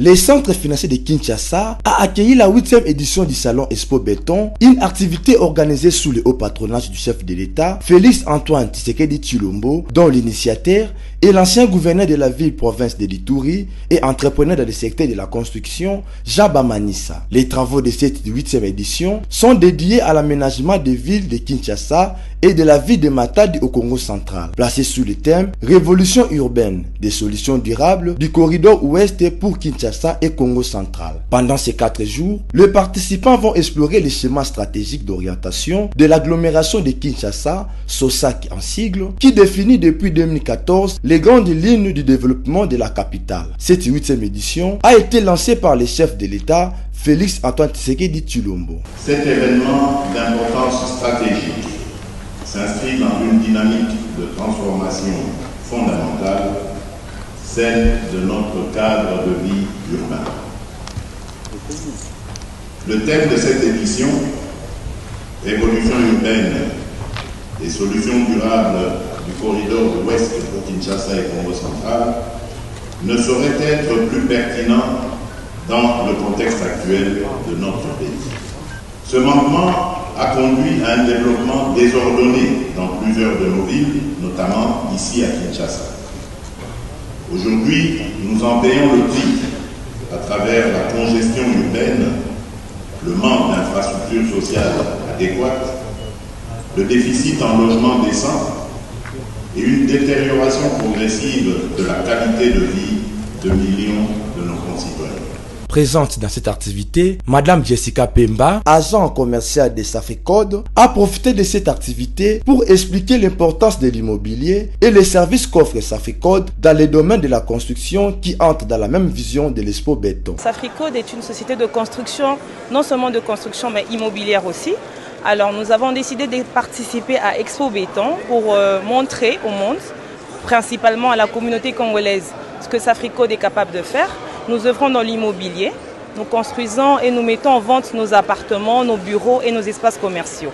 Le centre financier de Kinshasa a accueilli la 8e édition du salon Expo Béton, une activité organisée sous le haut patronage du chef de l'État, Félix Antoine Tshisekedi Tshilombo, dont l'initiateur est l'ancien gouverneur de la ville-province de l'Ituri et entrepreneur dans le secteur de la construction, Jean Bamanissa. Les travaux de cette 8e édition sont dédiés à l'aménagement des villes de Kinshasa et de la ville de Matadi au Congo central, placés sous le thème « Révolution urbaine, des solutions durables du corridor ouest pour Kinshasa et Congo central ». Pendant ces 4 jours, les participants vont explorer les schémas stratégiques d'orientation de l'agglomération de Kinshasa, SOSAC en sigle, qui définit depuis 2014 les grandes lignes du développement de la capitale. Cette 8e édition a été lancée par le chef de l'État, Félix Antoine Tshisekedi Tshilombo. Cet événement d'importance stratégique s'inscrit dans une dynamique de transformation fondamentale, celle de notre cadre de vie urbain. Le thème de cette édition, Révolution urbaine et solutions durables du corridor ouest pour Kinshasa et Congo central, ne saurait être plus pertinent dans le contexte actuel de notre pays. Ce manquement a conduit à un développement désordonné dans plusieurs de nos villes, notamment ici à Kinshasa. Aujourd'hui, nous en payons le prix à travers la congestion urbaine, le manque d'infrastructures sociales adéquates, le déficit en logement décent et une détérioration progressive de la qualité de vie de millions de nos concitoyens. Présente dans cette activité, Madame Jessica Pemba, agent commercial de Safricode, a profité de cette activité pour expliquer l'importance de l'immobilier et les services qu'offre Safricode dans les domaines de la construction qui entrent dans la même vision de l'Expo Béton. Safricode est une société de construction, non seulement de construction mais immobilière aussi. Alors nous avons décidé de participer à Expo Béton pour montrer au monde, principalement à la communauté congolaise, ce que Safricode est capable de faire. Nous œuvrons dans l'immobilier, nous construisons et nous mettons en vente nos appartements, nos bureaux et nos espaces commerciaux.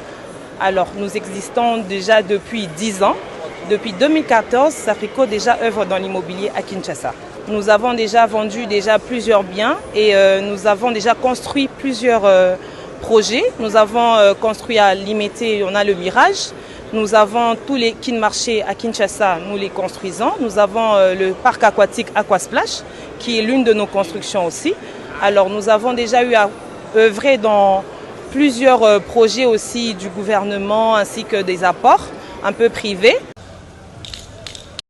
Alors nous existons déjà depuis 10 ans. Depuis 2014, Safricode déjà œuvre dans l'immobilier à Kinshasa. Nous avons déjà vendu plusieurs biens et nous avons déjà construit plusieurs projets. Nous avons construit à Limité, on a le Mirage. Nous avons tous les Kinmarché à Kinshasa, nous les construisons. Nous avons le parc aquatique Aquasplash, qui est l'une de nos constructions aussi. Alors nous avons déjà eu à œuvrer dans plusieurs projets aussi du gouvernement ainsi que des apports un peu privés.